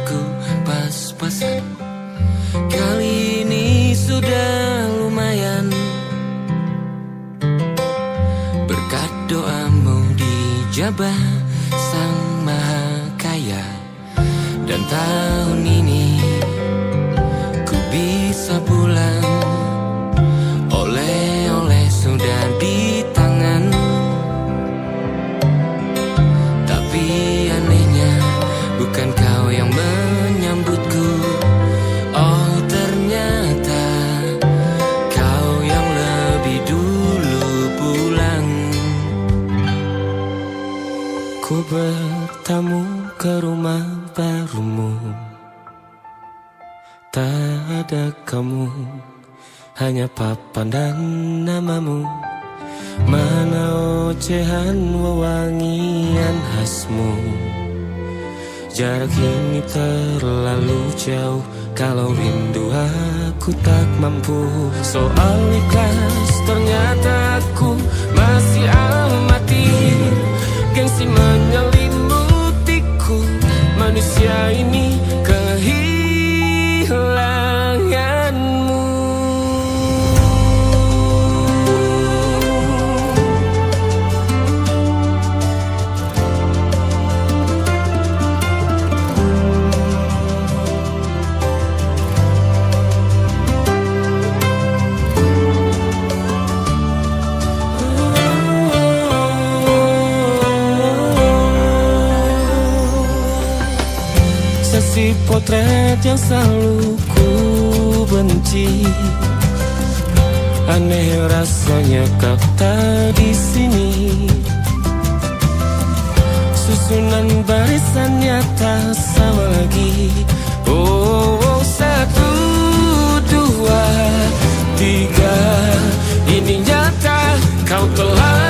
denganku pas-pasan. Kali ini sudah lumayan, berkat doamu dijabah Sang Maha Kaya. Dan tahun ini ku bisa pulang, oleh-oleh sudah di tangan. Tapi anehnya bukan kau yang menyambutku. Oh, ternyata kau yang lebih dulu pulang. Ku bertamu ke rumah barumu, tak ada kamu, hanya papan dan namamu. Mana ocehan wewangian khasmu. Jarak ini terlalu jauh, kalau rindu aku tak mampu. Soal ikhlas ternyata aku masih amati. Gengsi menyelimutiku, manusia ini kehilanganmu. Sesi potret yang selalu ku benci, aneh rasanya kau tak di sini. Susunan barisannya tak sama lagi. Oh, oh, 1, 2, 3, ini nyata kau telah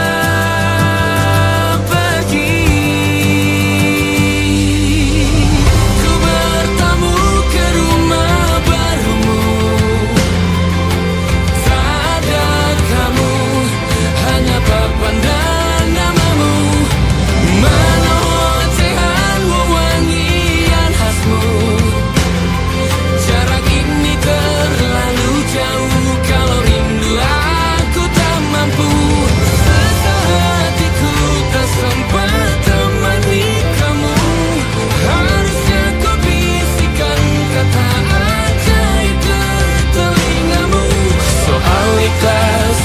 pergi.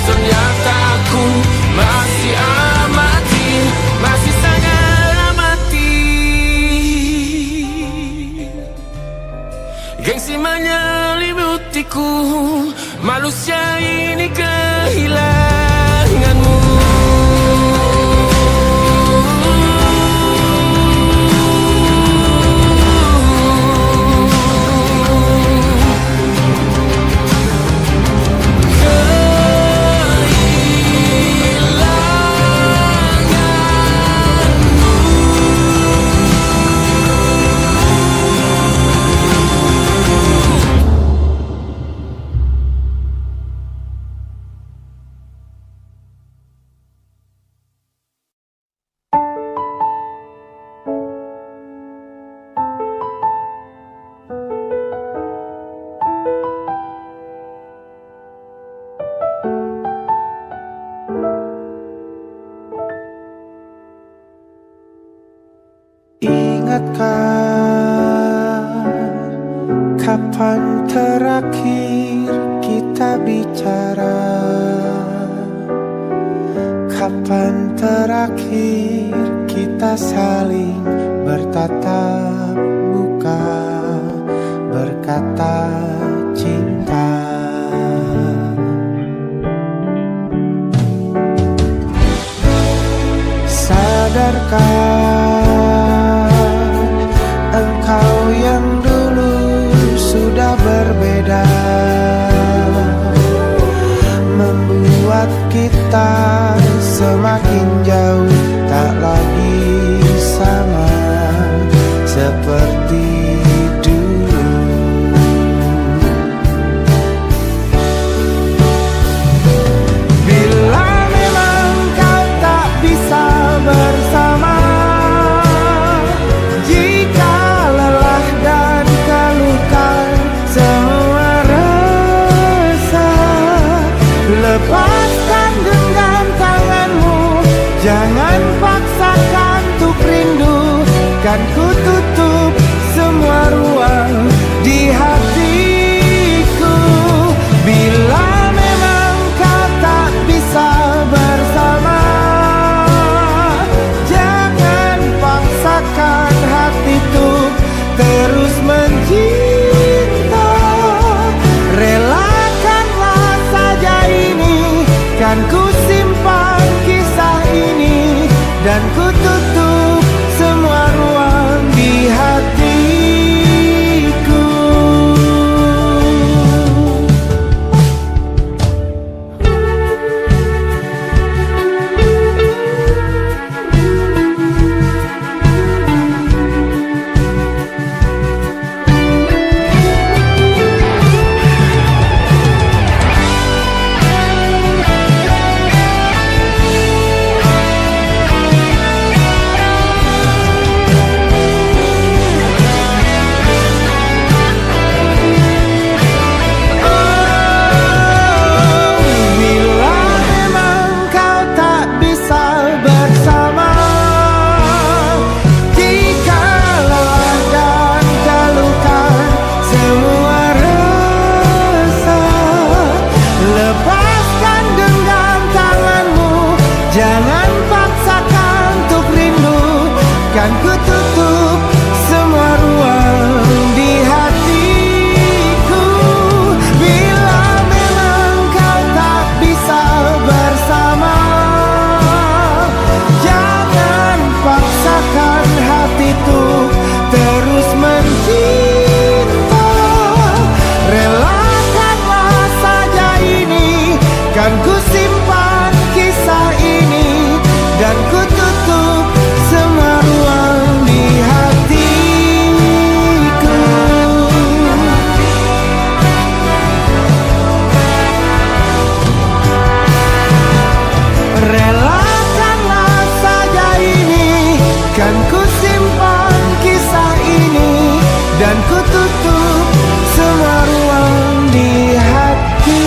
Ternyata aku masih amati, masih sangat amati. Gengsi menyelimutiku, manusia ini kehilanganmu. Kapan terakhir kita bicara? Kapan terakhir kita saling bertatap muka, berkata cinta? Sadarkah engkau yang dulu sudah berbeda, membuat kita semakin jauh, tak lagi sama seperti dulu. Bila memang kau tak bisa bersama, jika lelah dan rindu, kan ku tutup semua ruang di hatiku. Bila memang kau tak bisa bersama, jangan paksakan hati tuh terus mencinta. Relakanlah saja ini, kan ku simpan kisah ini, dan ku tutup semua ruang di hatiku. Jangan paksakan untuk rindu, kan ku tutup semua ruang di hatiku. Bila memang kau tak bisa bersama, jangan paksakan hati tuh terus mencinta. Relakanlah saja ini, kan ku simpan kisah ini, dan ku tutup semua ruang di hatiku. Relakanlah saja ini, kan ku simpan kisah ini, dan ku tutup semua ruang di hatiku.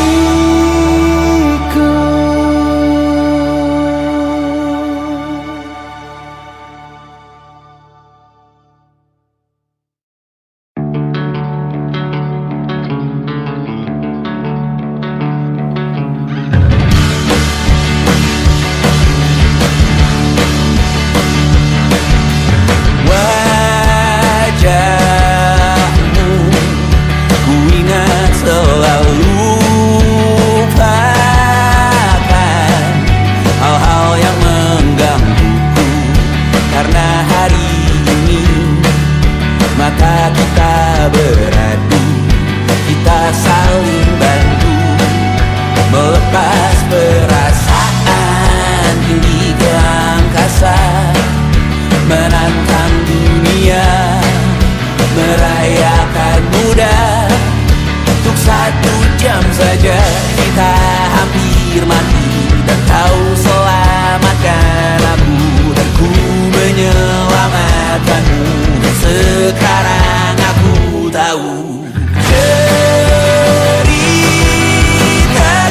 Sekarang aku tahu cerita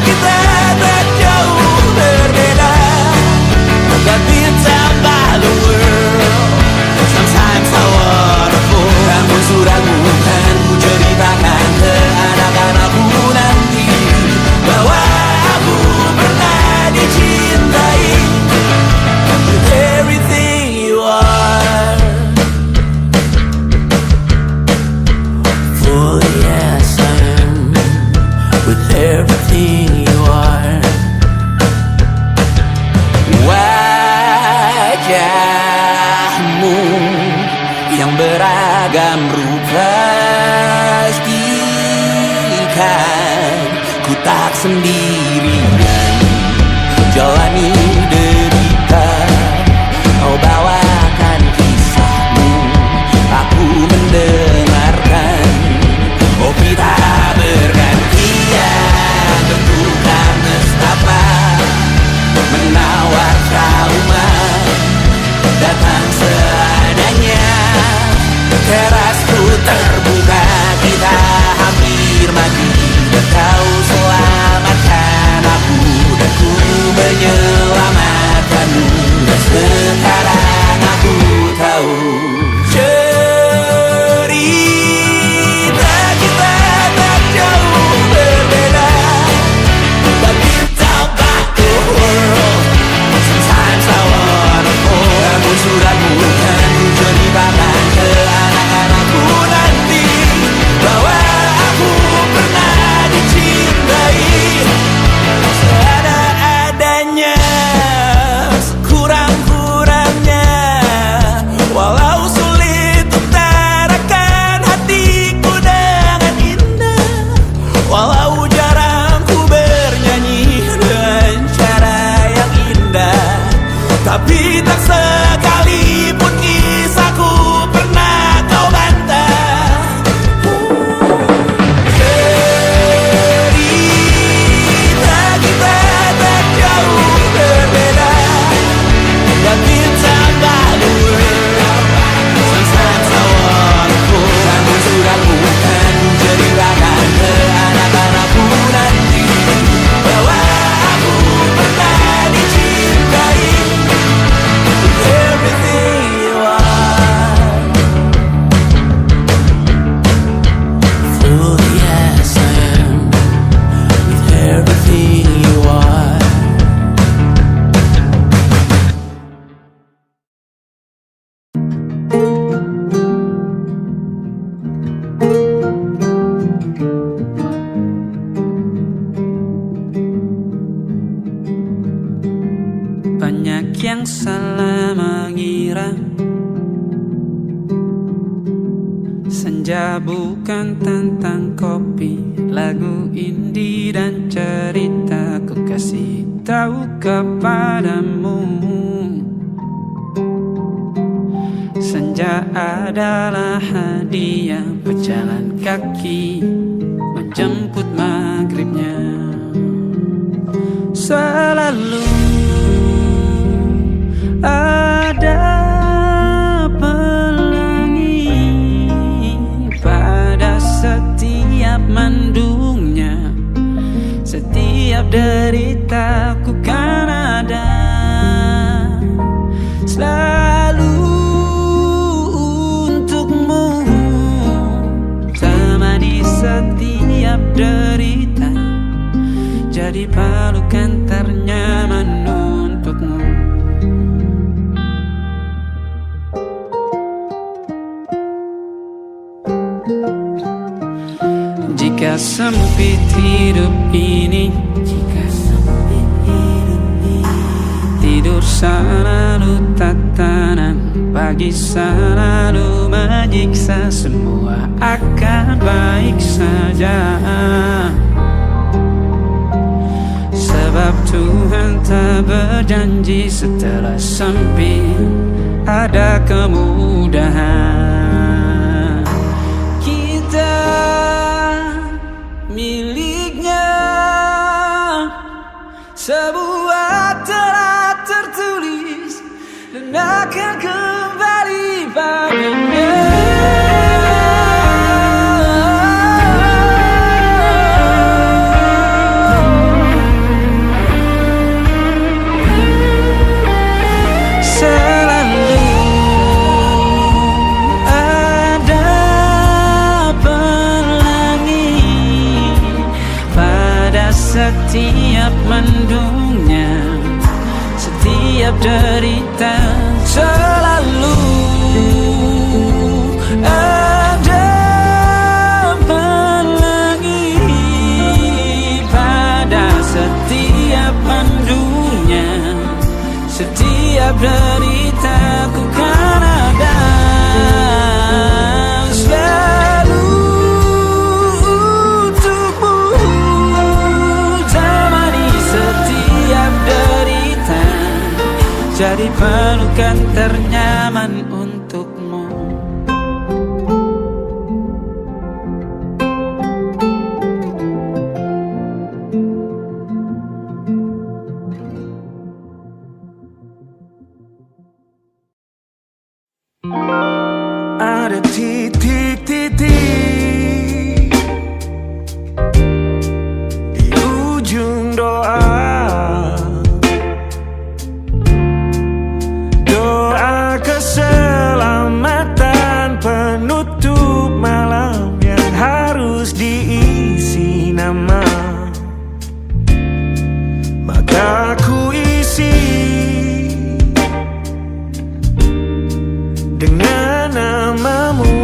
kita tak jauh berbeda, but it's about the world. Sometimes so wonderful. Kamu suratmu kan ku ceritakan ke anak-anakku nanti bahwa aku pernah dicintai with everything you are. Oh yes I am, with everything you are. Wajahmu yang beragam rupa pastikan ku tak sendirian jalani derita. Kau bawakan kisahmu, aku mendengarkan. Oh kita bergantian, tentukan nestapa menawar trauma, datang seadanya. Terasku terbuka, kita hampir mati, dan kau selamatkan aku, dan ku menyelamatkanmu. Dan sekarang aku tahu yang salah mengira senja bukan tentang kopi, lagu indie dan cerita ku kasih tahu kepadamu. Senja adalah hadiah pejalan kaki menjemput maghribnya. Selalu ada pelangi pada setiap mendungnya. Setiap deritaku kan ada selalu untukmu, temani setiap derita, jadi pelukan ternyaman untukmu. Jika sempit hidup ini, tidur selalu tatanan, pagi selalu menyiksa, semua akan baik saja. Sebab Tuhan tak berjanji setelah sempit ada kemudahan. Kita miliknya, sebuah telah tertulis dan akan kembali padanya. Setiap mendungnya, setiap derita, selalu ada pelangi pada setiap mendungnya. Setiap derita ku kan ada selalu untukmu, jadi pelukan ternyaman untukmu. Ada titik-titik di ujung doa, keselamatan penutup malam yang harus diisi nama. Maka ku isi dengan namamu,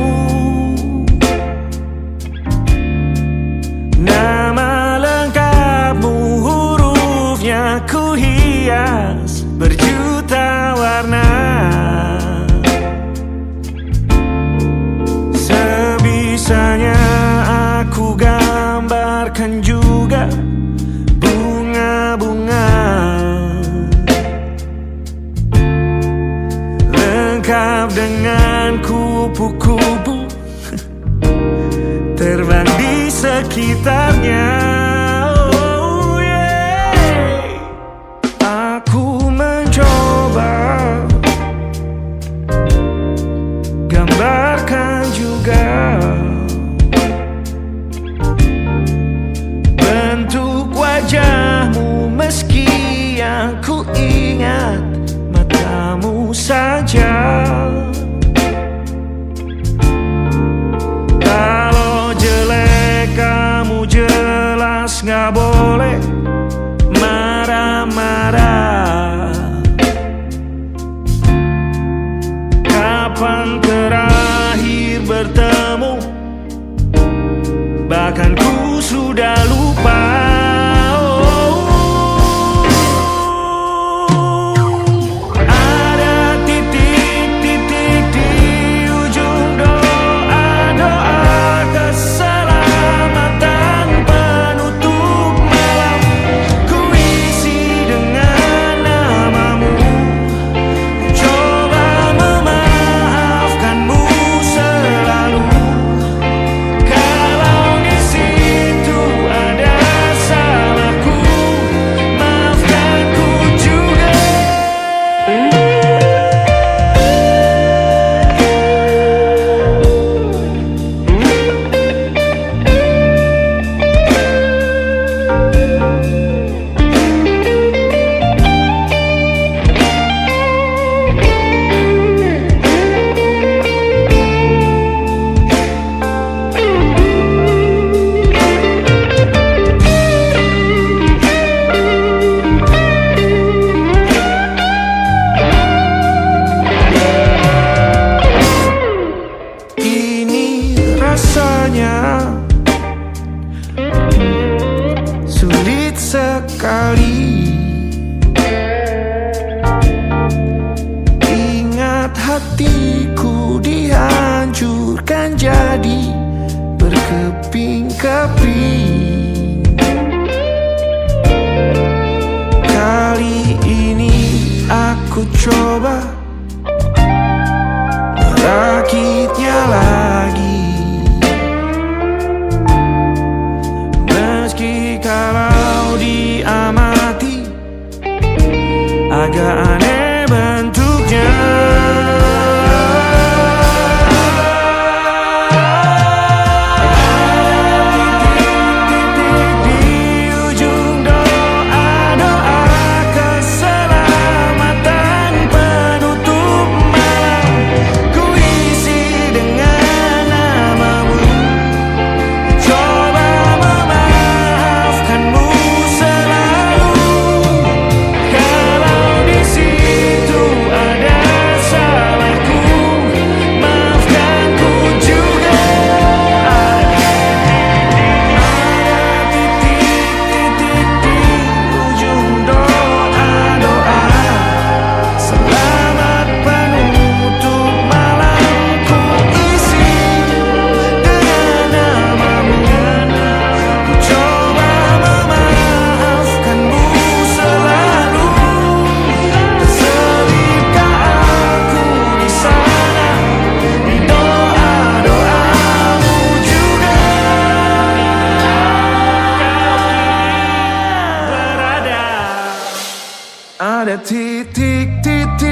nama lengkapmu, hurufnya ku hias berjuta warna. Sebisanya aku gambarkan juga bunga-bunga, lengkap dengan kupu-kupu terbang di sekitarnya. Oh yeah. Aku mencoba gambarkan juga bentuk wajahmu, meski yang ku ingat matamu saja. Kalau jelek kamu jelas gak boleh marah-marah. Kapan terakhir bertemu, bahkan ku sudah lupa. coba merakitnya lagi. Meski kalau diamati agak aneh bentuknya. Ada titik-titik.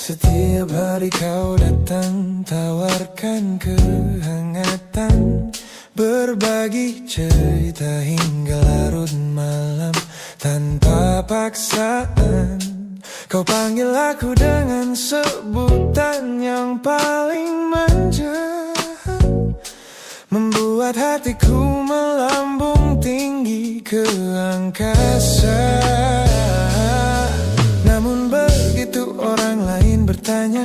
Setiap hari kau datang, tawarkan kehangatan, berbagi cerita hingga larut malam tanpa paksaan. Kau panggil aku dengan sebutan yang paling manja, membuat hatiku melambung tinggi ke angkasa. Namun begitu orang lain bertanya,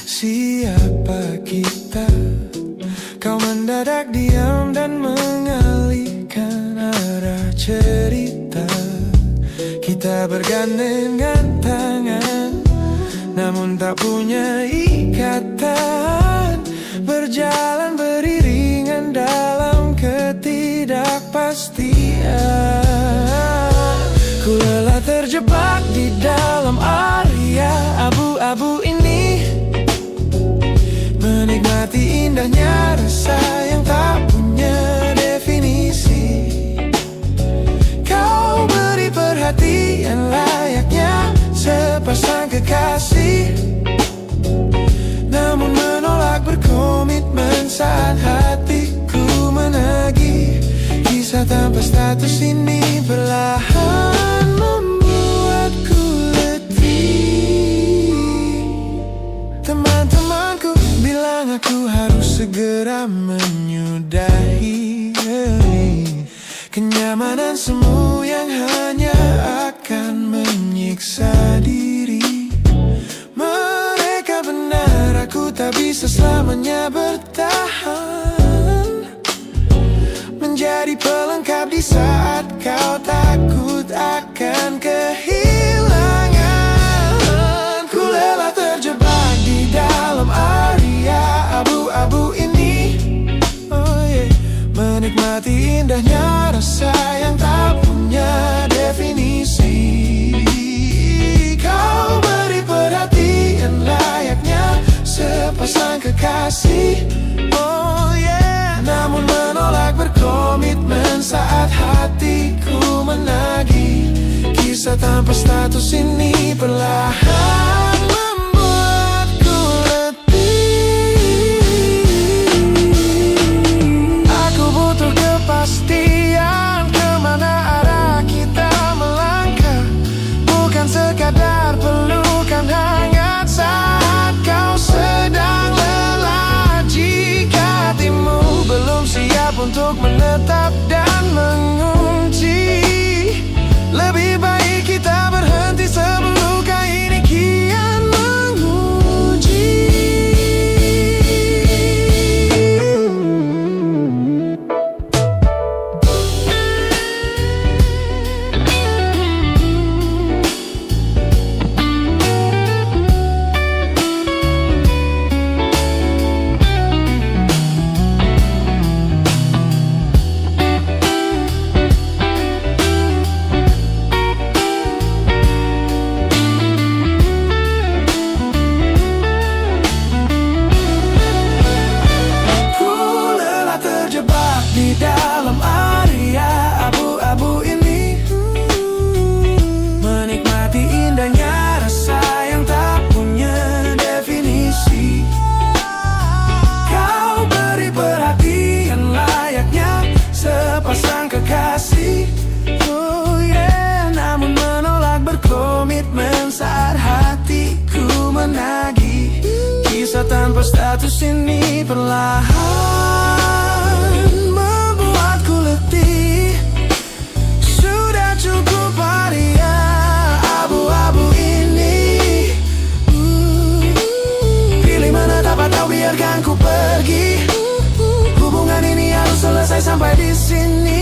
siapa kita? Kau mendadak diam dan mengalihkan arah cerita. Kita bergandengan tangan, namun tak punya ikatan, berjalan beriringan dalam ketidakpastian. Ku lelah terjebak di dalam area abu-abu ini, menikmati indahnya rasa yang tak punya definisi. Kau beri perhatian layaknya sepasang kekasih, namun menolak berkomitmen saat hatiku menagih. Kisah tanpa status ini perlahan membuatku letih. Teman-temanku bilang aku harus segera menyudahi kenyamanan semu yang hanya akan menyiksa diri. Mereka benar, aku tak bisa selamanya bertahan, menjadi pelengkap di saat kau takut akan kehilangan. Ku lelah terjebak di dalam area abu-abu ini, menikmati indahnya rasa yang tak punya definisi. Kau beri perhatian layaknya sepasang kekasih, namun menolak berkomitmen saat hatiku menagih. Kisah tanpa status ini perlahan membuatku letih. Aku butuh kepastian kemana arah kita melangkah, bukan sekadar pelukan hangat saat kau sedang lelah. Jika hatimu belum siap untuk menetap dan menunggu, benci. Lebih baik kita berhenti sebelum luka ini kian menguji. Di dalam area abu-abu ini, menikmati indahnya rasa yang tak punya definisi. Kau beri perhatian layaknya sepasang kekasih. Oh yeah, namun menolak berkomitmen saat hatiku menagih. Kisah tanpa status ini perlahan cukup area abu-abu ini. Pilih mana dapat kau biarkan ku pergi. Hubungan ini harus selesai sampai di sini.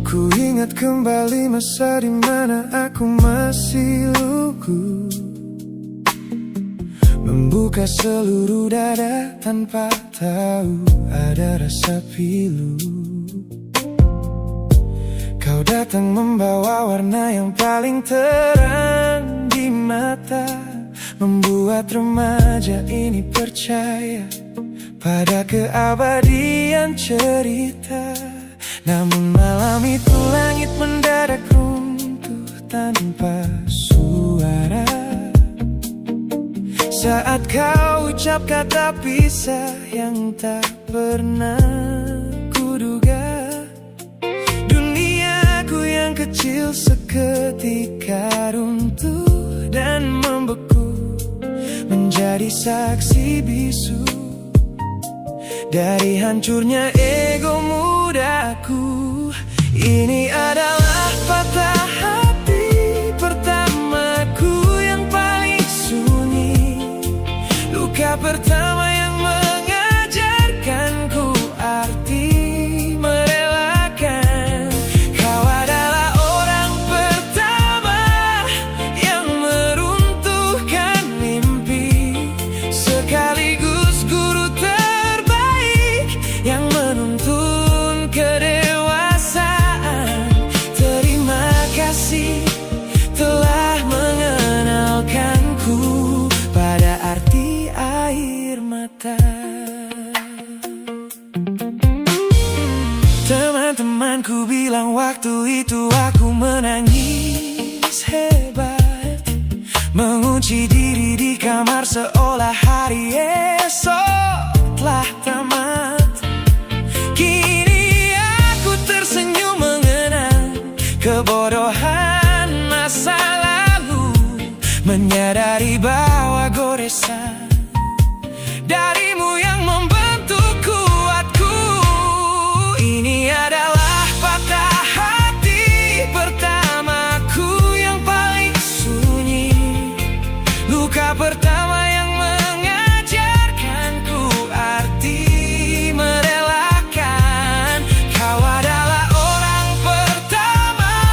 Ku ingat kembali masa dimana aku masih lugu, membuka seluruh dada tanpa tahu ada rasa pilu. Kau datang membawa warna yang paling terang di mata, membuat remaja ini percaya pada keabadian cerita. Namun malam itu langit mendadak runtuh tanpa suara saat kau ucap kata pisah yang tak pernah kuduga. Duniaku yang kecil seketika runtuh dan membeku, menjadi saksi bisu dari hancurnya ego mudaku. Ini adalah patah hati pertamaku yang paling sunyi, luka pertama yang mengajarkanku arti merelakan. Kau adalah orang pertama yang meruntuhkan mimpi, sekaligus guru terbaik yang menuntun kedewasaan. Terima kasih telah mengenalkanku pada arti air mata. Teman-temanku bilang waktu itu aku menangis hebat, mengunci diri di kamar seolah hari esok telah tamat. Kini aku tersenyum mengenang kebodohan masa lalu, menyadari bahwa goresan darimu yang membentuk kuatku. Ini adalah patah hati pertamaku yang paling sunyi, luka pertama yang mengajarkanku arti merelakan. Kau adalah orang pertama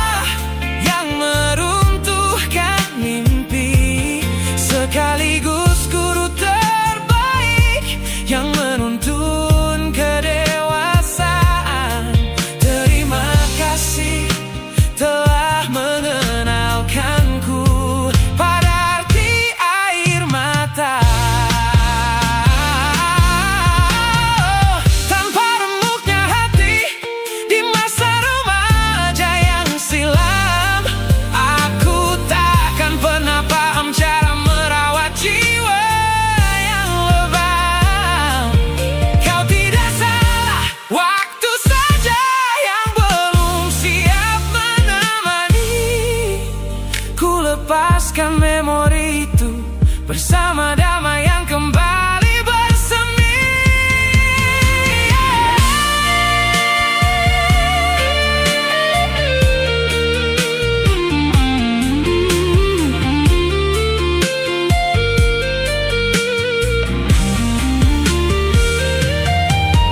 bersama damai yang kembali bersemi.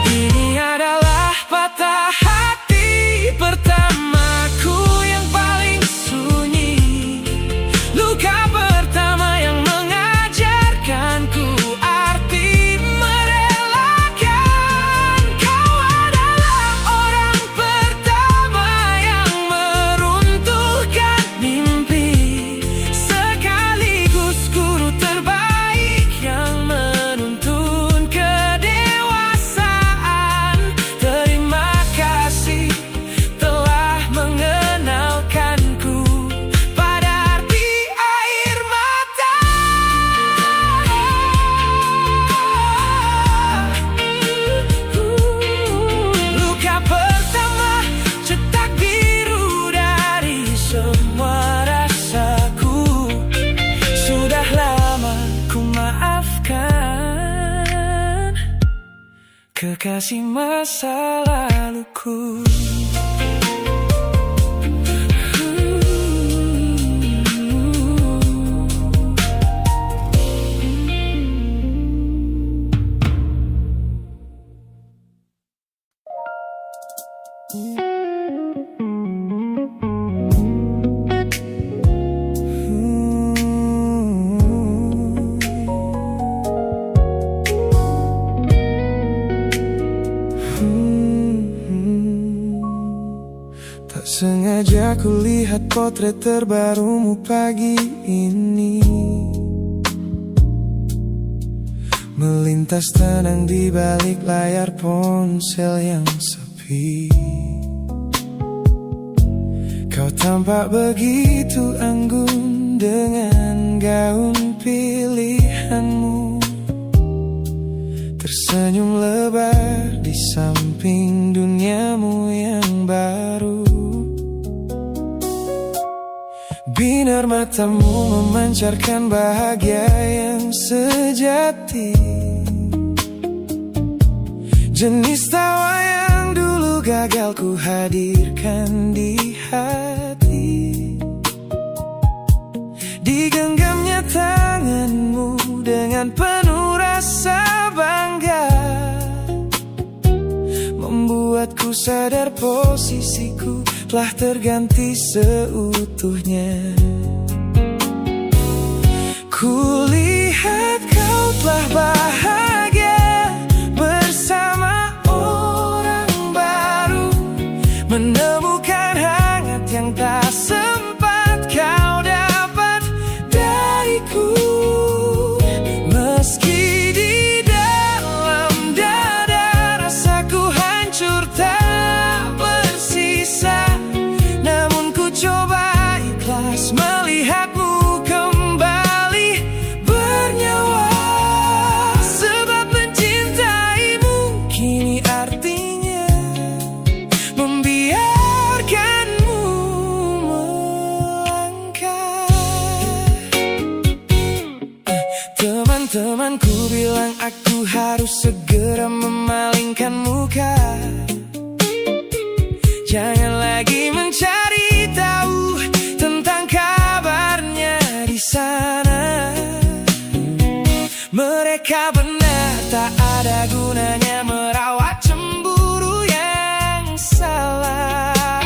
Ini adalah patah hati pertamaku yang paling sunyi, luka pertama yang mengajarkanku arti merelakan. Kau adalah orang pertama yang meruntuhkan mimpi, sekaligus guru terbaik yang menuntun kedewasaan. Terima kasih telah mengenalkanku pada arti air mata. Luka pertama cetak biru dari semua rasaku. Sudah lama ku maafkan kekasih masa laluku. Tak sengaja kulihat potret terbarumu pagi ini, melintas tenang di balik layar ponsel yang sepi. Kau tampak begitu anggun dengan gaun pilihanmu, tersenyum lebar di samping duniamu yang baru. Binar matamu memancarkan bahagia yang sejati, jenis tawa yang dulu gagal ku hadirkan di hati. Digenggamnya tanganmu dengan penuh rasa bangga, membuatku sadar posisiku telah terganti seutuhnya. Kulihat kau telah bahagia bersama orang baru, menemukan hangat yang tak sempat kau dapat dariku. Meski di dalam dada rasaku hancur tak bersisa, namun ku coba ikhlas melihatmu kembali bernyawa. Sebab mencintaimu kini artinya membiarkanmu melangkah. Teman-temanku bilang aku harus segera memalingkan muka, jangan lagi mencari tahu tentang kabarnya di sana. Mereka benar, tak ada gunanya merawat cemburu yang salah.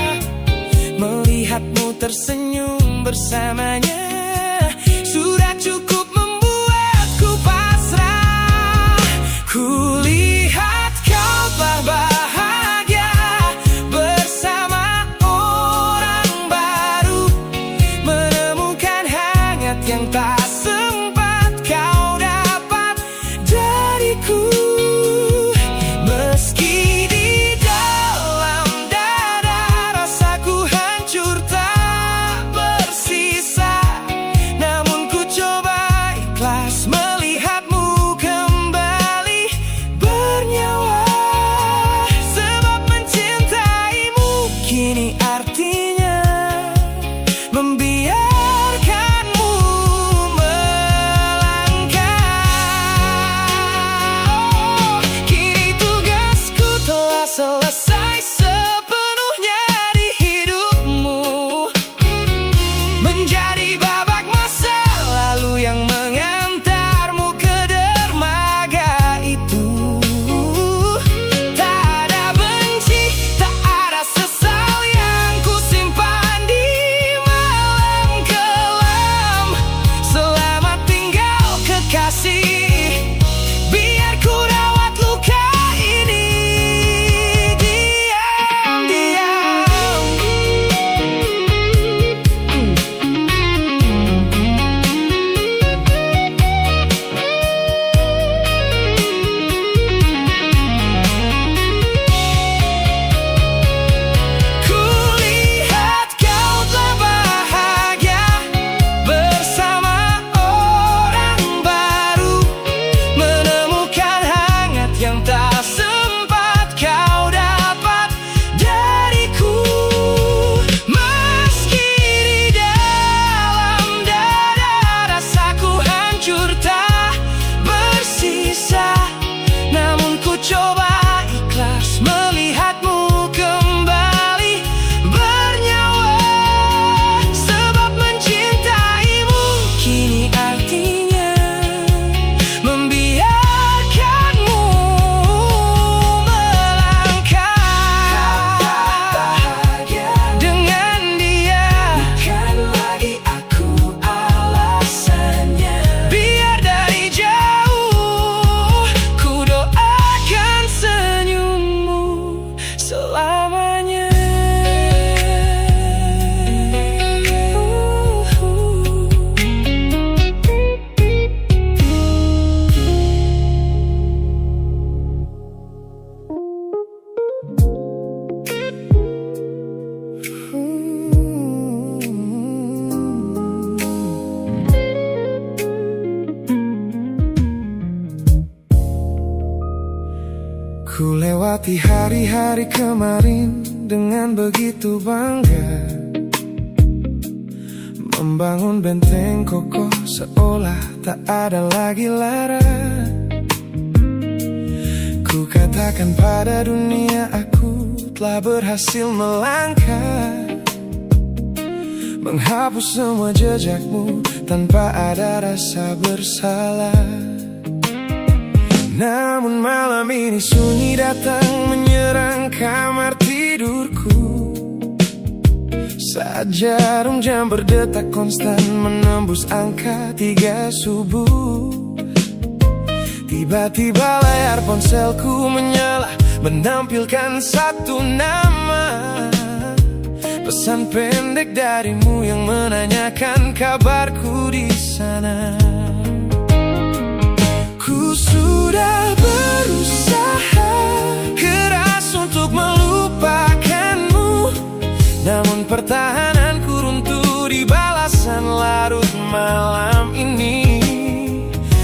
Melihatmu tersenyum bersamanya sudah cukup membuatku pasrah. Kulihat kau telah bahagia bersama orang baru, menemukan hangat yang tak sempat kau dapat dariku. Meski di dalam dada rasaku hancur tak bersisa, melewati hari-hari kemarin dengan begitu bangga, membangun benteng kokoh seolah tak ada lagi lara. Ku katakan pada dunia aku telah berhasil melangkah, menghapus semua jejakmu tanpa ada rasa bersalah. Namun malam ini sunyi datang menyerang kamar tidurku, saat jarum jam berdetak konstan menembus angka 3 subuh. Tiba-tiba layar ponselku menyala, menampilkan satu nama, pesan pendek darimu yang menanyakan kabarku di sana. Ku sudah berusaha keras untuk melupakanmu, namun pertahananku runtuh di balasan larut malam ini.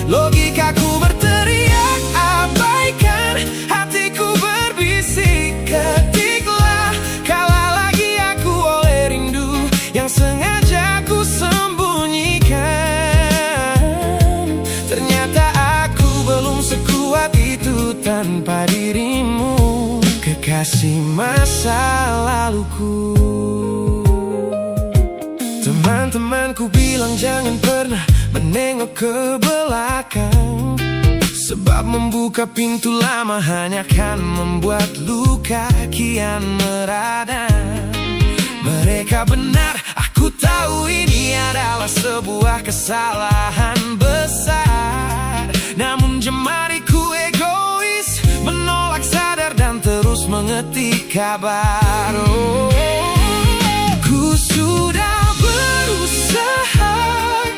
Logikaku berteriak abaikan, hatiku berbisik ketiklah, kalah lagi aku oleh rindu yang sengaja ku sembunyikan. Ternyata aku belum sekuat itu tanpa dirimu, kekasih masa laluku. Teman-temanku bilang jangan pernah menengok ke belakang, sebab membuka pintu lama hanya akan membuat luka kian meradang. Mereka benar, aku tahu ini adalah sebuah kesalahan besar, namun jemariku egois menolak sadar dan terus mengetik kabar. Ku sudah berusaha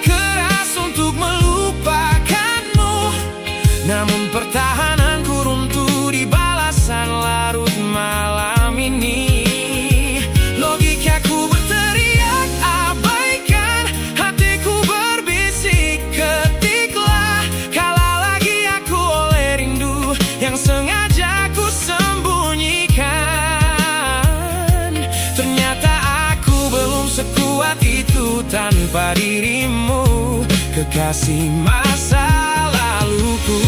keras untuk melupakanmu, namun pertahananku runtuh di balasan larut malam ini. Logikaku berteriak abaikan, hatiku berbisik ketiklah, kalah lagi aku oleh rindu yang sengaja ku sembunyikan. Ternyata aku belum sekuat itu tanpa dirimu, kekasih masa laluku.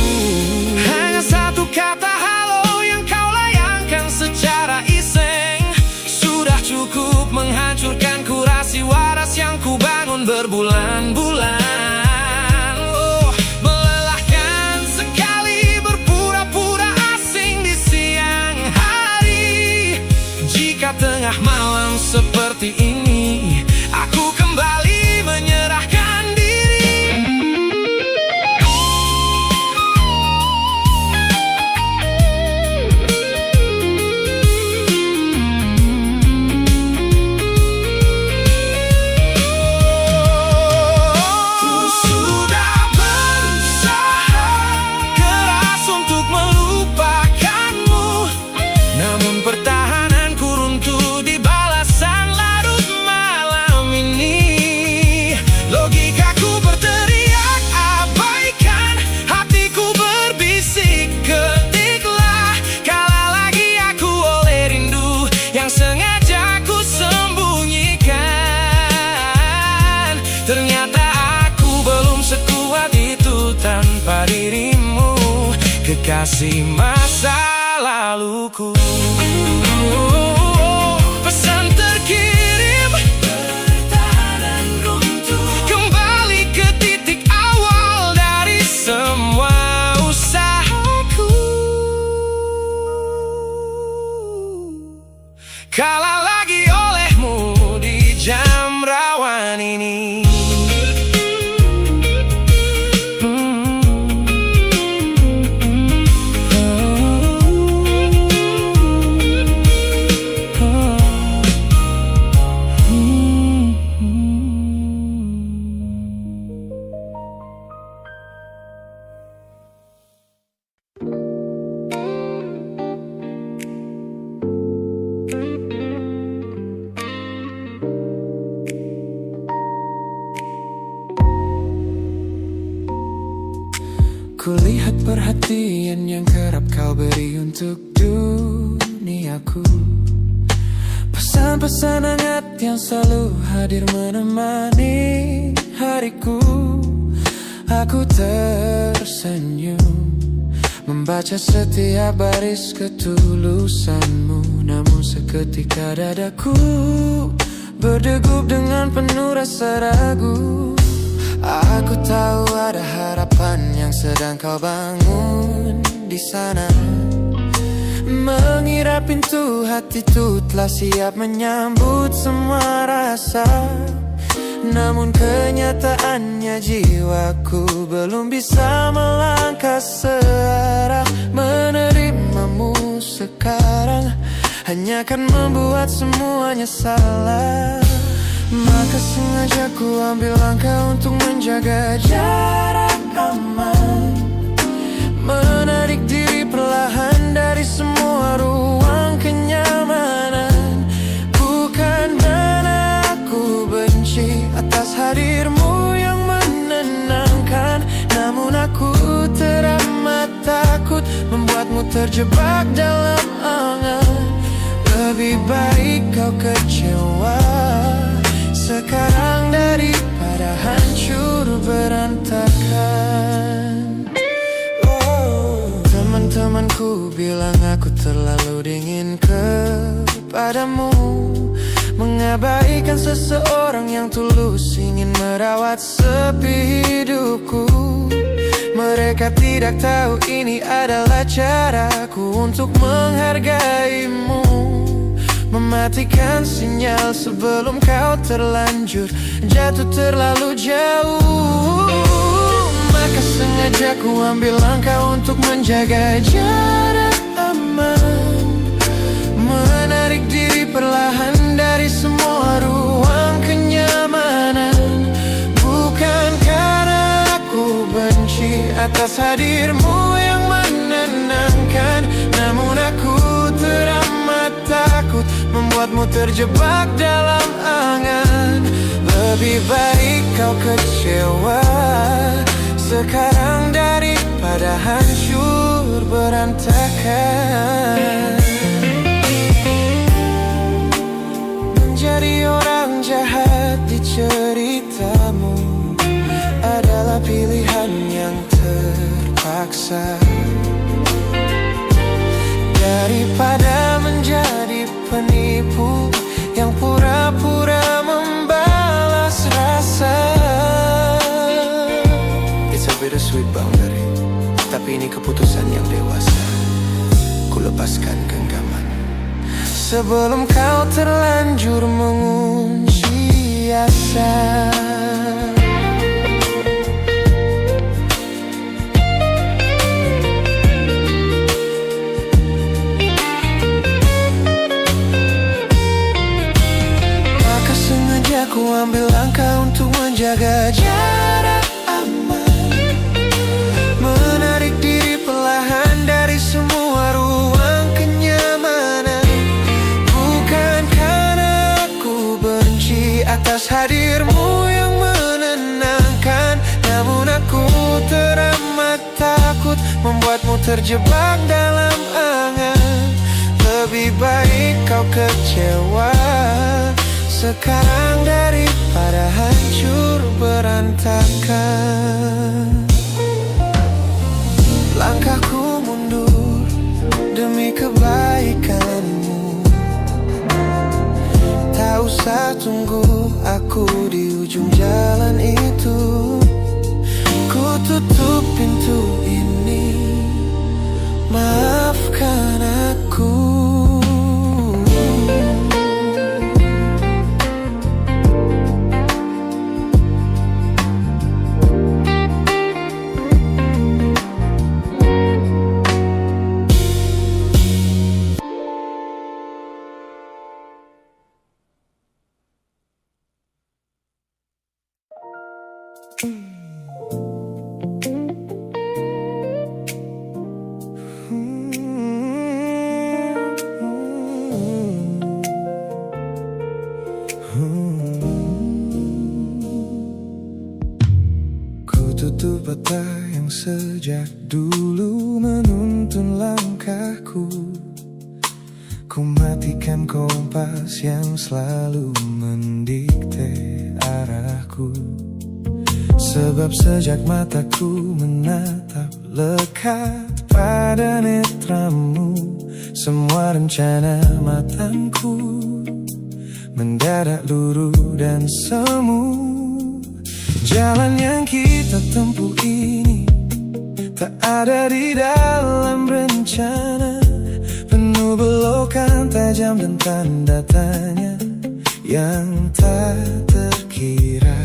Hanya satu kata halo yang kau layangkan secara iseng sudah cukup menghancurkan kurasi waras yang ku bangun berbulan-bulan. Melelahkan sekali berpura-pura asing di siang hari. Jika tengah malam seperti ini aku kembali menyerahkan diri. Ku sudah berusaha keras untuk melupakanmu, namun pertahananku runtuh di balasan larut malam ini. Logikaku berteriak abaikan, hatiku berbisik ketiklah, kalah lagi aku oleh rindu yang sengaja ku sembunyikan. Ternyata aku belum sekuat itu tanpa dirimu, kekasih masa laluku. Pesan terkirim, pertahanan runtuh, kembali ke titik awal dari semua usahaku. Kalah lagi olehmu di jam rawan ini. Kulihat perhatian yang kerap kau beri untuk diriku. duniaku. Pesan-pesan hangat yang selalu hadir menemani hariku. Aku tersenyum membaca setiap baris ketulusanmu. Namun seketika dadaku berdegup dengan penuh rasa ragu. Aku tahu ada harapan yang sedang kau bangun di sana. Mengira pintu hatiku telah siap menyambut semua rasa. Namun kenyataannya jiwaku belum bisa melangkah searah. Menerimamu sekarang hanya akan membuat semuanya salah. Maka sengaja ku ambil langkah untuk menjaga jarak aman. Menarik diri perlahan dari semua ruang kenyamanan. Bukan karena aku benci atas hadirmu yang menenangkan, namun aku teramat takut membuatmu terjebak dalam angan. Lebih baik kau kecewa sekarang daripada hancur berantakan. Teman-temanku bilang aku terlalu dingin kepadamu, mengabaikan seseorang yang tulus ingin merawat sepi hidupku. Mereka tidak tahu ini adalah caraku untuk menghargaimu. Mematikan sinyal sebelum kau terlanjur jatuh terlalu jauh. Maka sengaja ku ambil langkah untuk menjaga jarak aman. Menarik diri perlahan dari semua ruang kenyamanan. Bukan karena aku benci atas hadirmu yang menenangkan, namun aku teramat takut membuatmu terjebak dalam angan. Lebih baik kau kecewa sekarang daripada hancur berantakan. Menjadi orang jahat di ceritamu adalah pilihan yang terpaksa, daripada menjadi penipu yang pura-pura membalas rasa. It's a bittersweet boundary, tapi ini keputusan yang dewasa. Ku lepaskan genggaman sebelum kau terlanjur mengunci asa. Ku ambil langkah untuk menjaga jarak aman. Menarik diri perlahan dari semua ruang kenyamanan. Bukan karena aku benci atas hadirmu yang menenangkan, namun aku teramat takut membuatmu terjebak dalam angan. Lebih baik kau kecewa sekarang daripada hancur berantakan. Langkahku mundur demi kebaikanmu. Tak usah tunggu aku di ujung jalan itu. Ku tutup pintu ini, maafkan aku. Tutup mata yang sejak dulu menuntun langkahku. Ku bagaikan kompas yang selalu mendikte arahku. Sebab sejak mataku menatap lekat pada netramu, semua rencana matangku mendadak luruh dan semu. Jalan yang kita tempuh ini tak ada di dalam rencana, penuh belokan tajam dan tanda tanya yang tak terkira.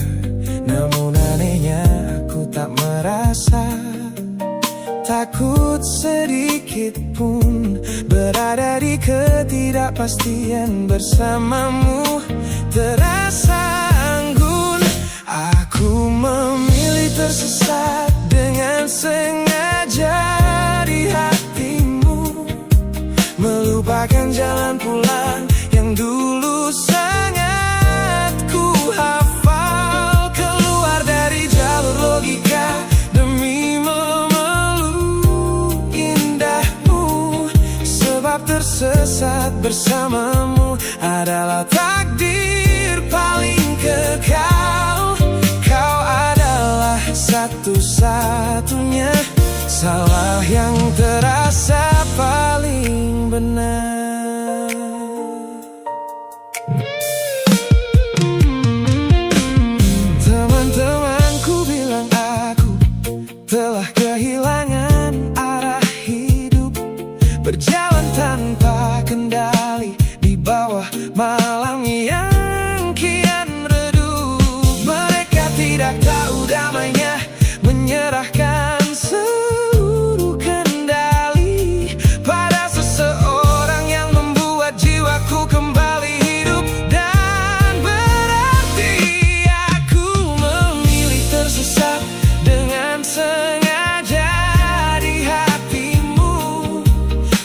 Namun anehnya aku tak merasa takut sedikit pun berada di ketidakpastian bersamamu. Terasa anggun, aku memilih tersesat dengan sengaja di hatimu, melupakan jalan pulang yang dulu sangat ku hafal. Keluar dari jalur logika demi memeluk indahmu, sebab tersesat bersamamu adalah takdir paling kekal. Kau adalah satu-satunya salah yang terasa paling benar. Teman-temanku bilang aku telah kehilangan arah hidup, berjalan tanpa kendali di bawah malam yang kian redup. Mereka tidak tahu damainya menyerahkan seluruh kendali pada seseorang yang membuat jiwaku kembali hidup dan berarti. Aku memilih tersesat dengan sengaja di hatimu,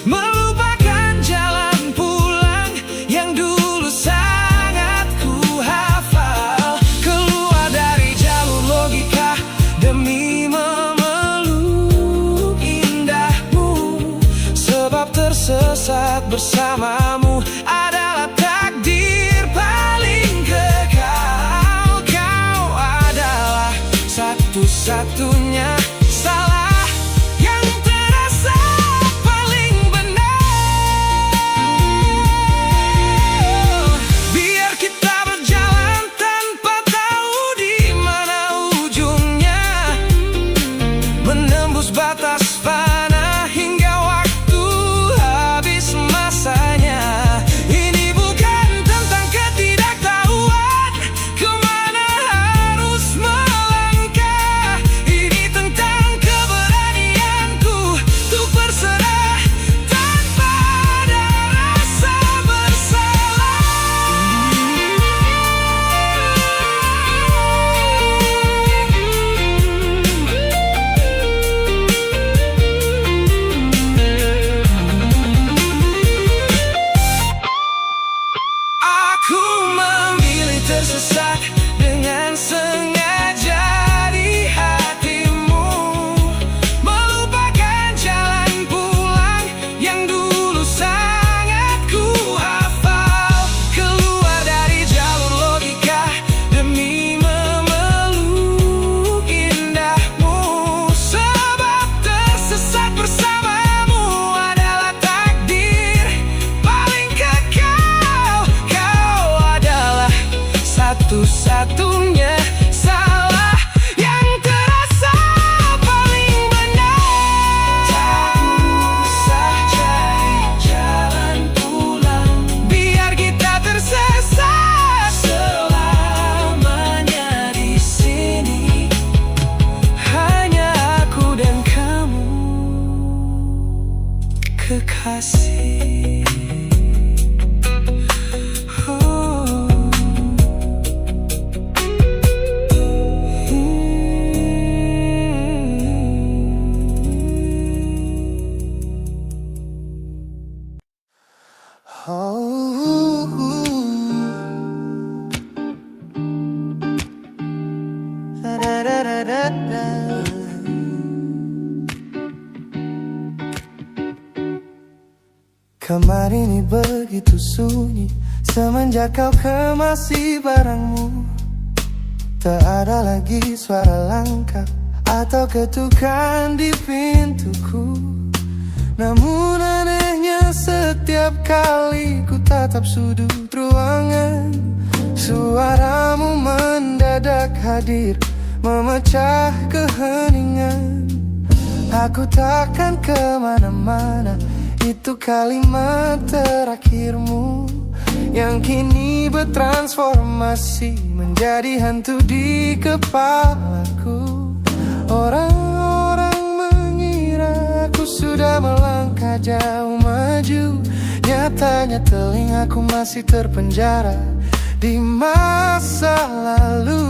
melupakan jalan pulang yang dulu sangat ku hafal. Keluar dari jalur logika demi memeluk indahmu, sebab tersesat bersamamu adalah takdir paling kekal. Kau adalah satu-satunya salah yang terasa paling benar. Biar kita berjalan tanpa tahu di mana ujungnya, menembus batas fana hingga waktu habis masanya. Ini bukan tentang ketidaktahuan kemana harus melangkah, ini tentang keberanianku untuk berserah tanpa ada rasa bersalah. Aku memilih tersesat dengan sengaja di hatimu, melupakan jalan pulang yang dulu sangat ku hafal. Keluar dari jalur logika demi memeluk indahmu, sebab tersesat bersamamu adalah takdir paling kekal. Kau adalah satu-satunya Kamar ini begitu sunyi semenjak kau kemasi barangmu. Tak ada lagi suara langkah atau ketukan di pintuku. Namun anehnya setiap kali ku tatap sudut ruangan, suaramu mendadak hadir memecah keheningan. Aku takkan kemana-mana, itu kalimat terakhirmu yang kini bertransformasi menjadi hantu di kepalaku. Orang-orang mengira aku sudah melangkah jauh maju, nyatanya telingaku masih terpenjara di masa lalu.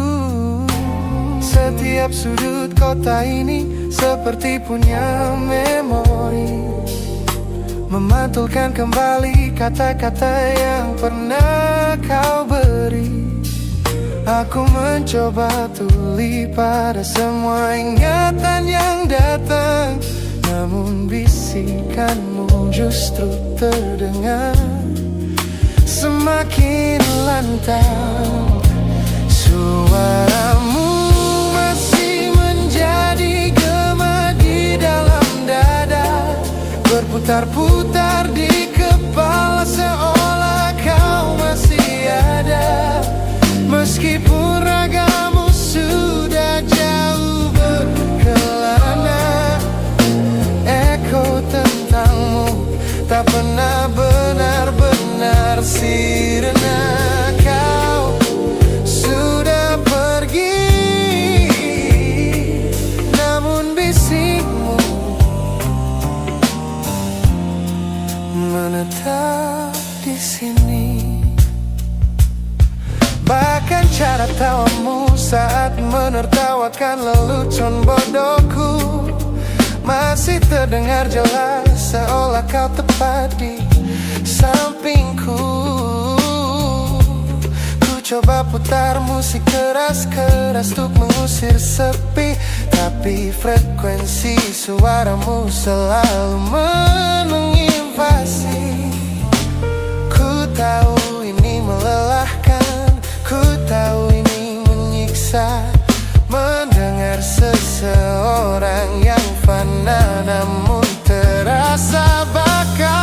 Setiap sudut kota ini seperti punya memori, memantulkan kembali kata-kata yang pernah kau beri. Aku mencoba tuli pada semua ingatan yang datang, namun bisikanmu justru terdengar semakin lantang. Suaramu masih menjadi gema di dalam dada, berputar-putar di kepala seolah kau masih ada. Meskipun ragamu sudah jauh berkelana, eko tentangmu tak pernah benar-benar sirna. Kau sudah pergi, namun bisikmu menetap di sini. Bahkan cara tawamu saat menertawakan lelucon bodohku masih terdengar jelas, seolah kau tepat di sampingku. Ku coba putar musik keras-keras untuk mengusir sepi, tapi frekuensi suaramu selalu menginvasi. Ku tahu ini melelahkan, ku tahu ini menyiksa, mendengar seseorang yang fana namun terasa bakal.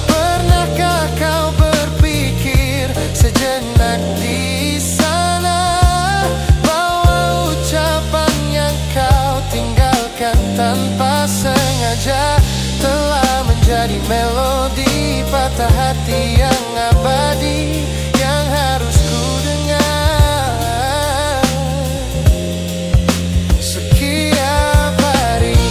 Pernahkah kau berpikir sejenak di sana bahwa ucapan yang kau tinggalkan tanpa sengaja telah menjadi melodi patah hati yang abadi yang harus ku dengar setiap hari.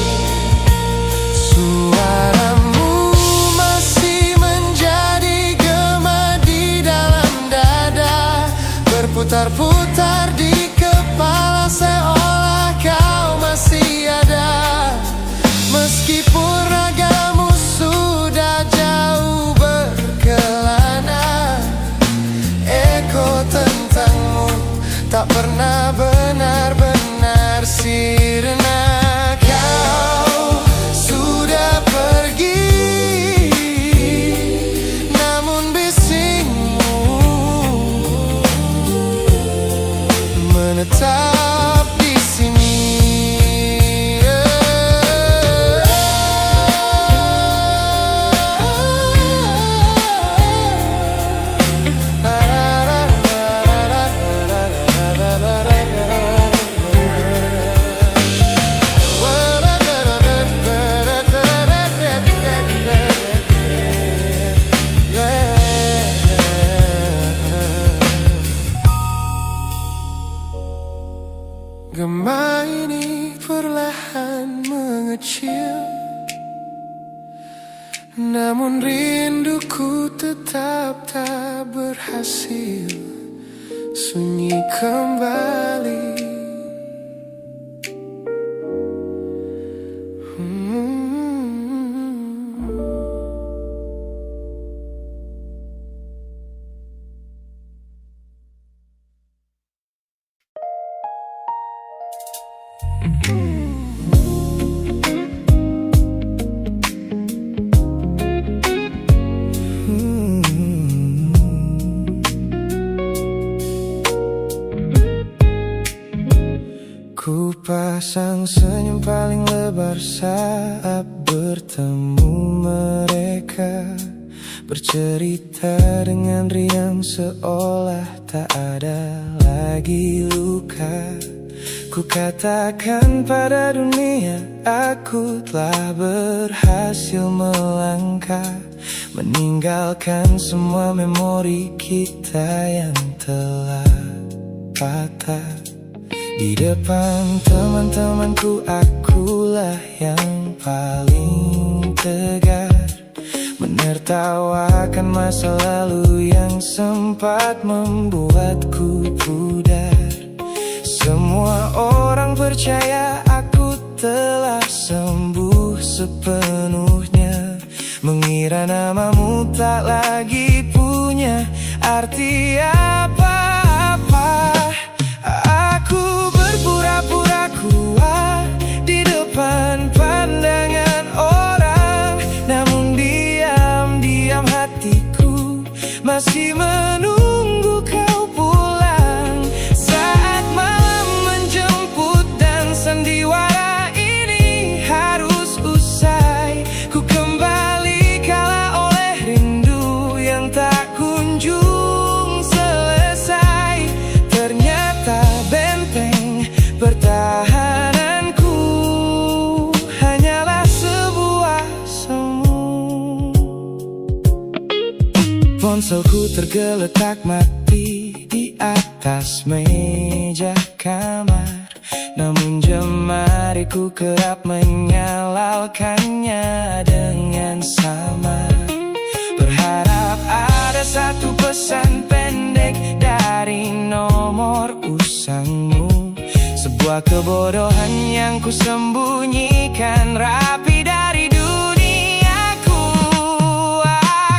Suaramu masih menjadi gema di dalam dada, berputar-putar di kepala seolah kau masih ada. Meskipun ragamu sudah jauh berkelana, eko tentangmu tak pernah benar-benar sirna. Kau sudah pergi, namun bisikmu menetap di sini. Gema ini perlahan mengecil, namun rinduku tetap tak berhasil sunyi kembali. Sepasang senyum paling lebar saat bertemu mereka, bercerita dengan riang seolah tak ada lagi luka. Ku katakan pada dunia aku telah berhasil melangkah, meninggalkan semua memori kita yang telah patah. Di depan teman-temanku akulah yang paling tegar, menertawakan masa lalu yang sempat membuatku pudar. Semua orang percaya aku telah sembuh sepenuhnya, mengira namamu tak lagi punya arti apa-apa. Aku berpura-pura kuat di depan pandangan orang, namun diam-diam hatiku masih menunggu kau pulang. Saat malam menjemput dan sandiwara ini harus usai, ku kembali kalah oleh rindu yang tak kunjung selesai. Ternyata benteng pertahananku hanyalah sebuah semu. Ponselku tergeletak mati di atas meja kamar, namun jemariku kerap menyalakannya dengan samar. Berharap ada satu pesan pendek dari nomor usangmu, sebuah kebodohan yang kusembunyikan rapi dari duniaku.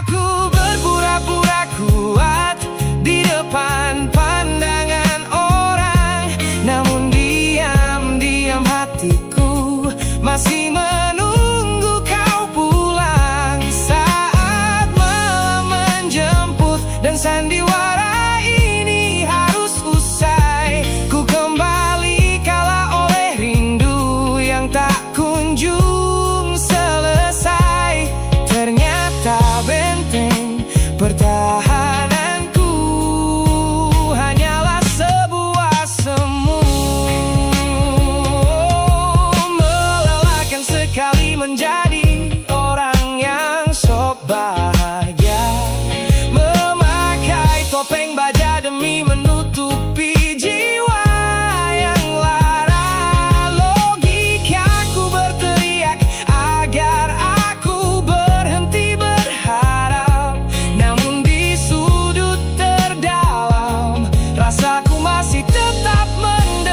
Aku berpura-pura kuat di depan pandangan orang, namun diam-diam hatiku masih menunggu kau pulang. Saat malam menjemput dan sandiwara ini harus usai, ku kembali kalah oleh rindu yang tak kunjung selesai. Ternyata benteng pertahananku hanyalah sebuah semu. Melelahkan sekali menjadi orang yang sok bahagia, memakai topeng baja demi menutupi jiwa yang lara. Logikaku berteriak agar aku berhenti berharap, namun di sudut terdalam rasaku masih tetap mendekat.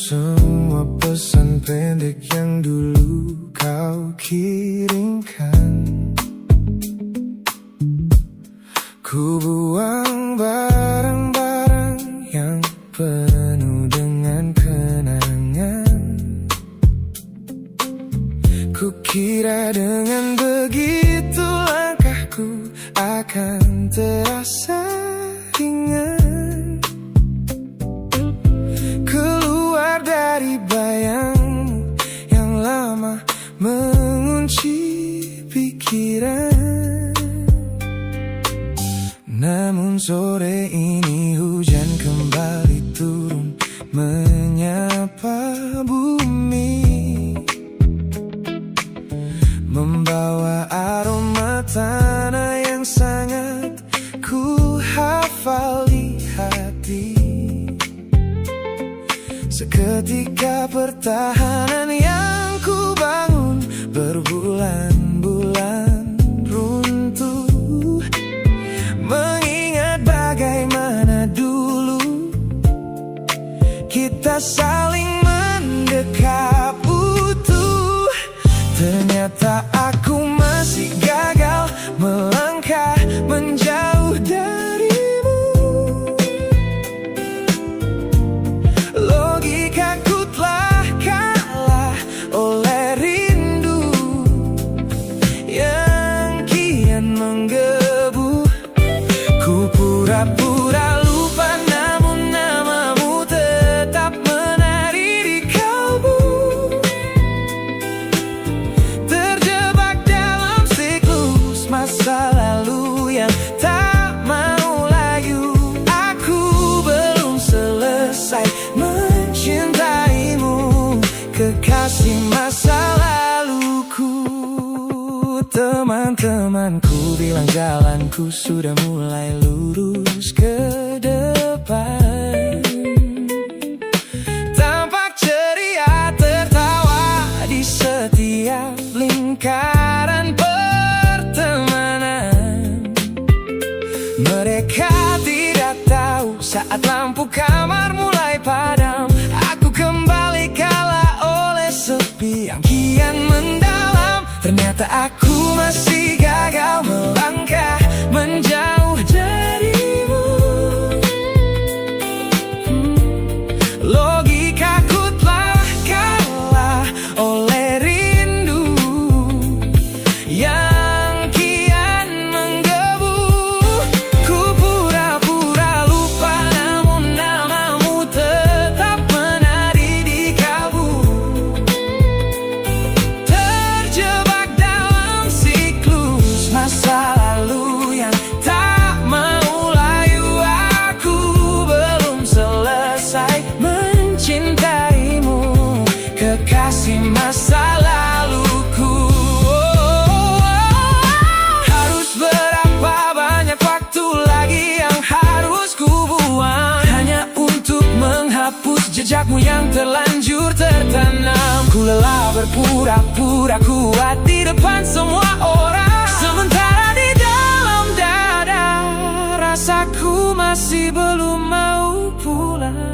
semua pesan pendek yang dulu kau kirimkan. Ku buang barang-barang yang penuh dengan kenangan. Ku kira dengan begitu langkahku akan terasa ringan. Keluar dari bayangmu yang lama mengunci pikiran. Namun sore ini hujan kembali turun menyapa bumi, membawa aroma tanah yang sangat ku hafal di hati. Seketika pertahanan yang ku bangun berbulan-bulan runtuh. Mengingat bagaimana dulu kita saling mendekap utuh. Ternyata aku masih gagal melangkah menjauh darimu. Logikaku telah kalah oleh rindu yang kian menggebu. Ku pura-pura lupa namun namamu tetap menari di kalbu. Terjebak dalam siklus masa lalu yang tak mau layu. Aku belum selesai mencintaimu, kekasih masa laluku. Teman-temanku bilang jalanku sudah mulai lurus ke depan. Tampak ceria tertawa di setiap lingkaran pertemanan. Mereka tidak tahu saat lampu kamar mulai padam, aku kembali kalah oleh sepi yang kian mendalam. Ternyata aku masih gagal melangkah menjauh darimu. Logikaku telah kalah oleh rindu yang kian menggebu. Ku pura-pura lupa namun namamu tetap menari di kalbu. Terjebak dalam siklus masa lalu yang tak mau layu. Aku belum selesai mencintaimu, kekasih masa laluku. Harus berapa banyak waktu lagi yang harus ku buang hanya untuk menghapus jejakmu yang terlanjur tertanam. Ku lelah berpura-pura kuat di depan semua orang, sementara di dalam dada rasaku masih belum mau pulang.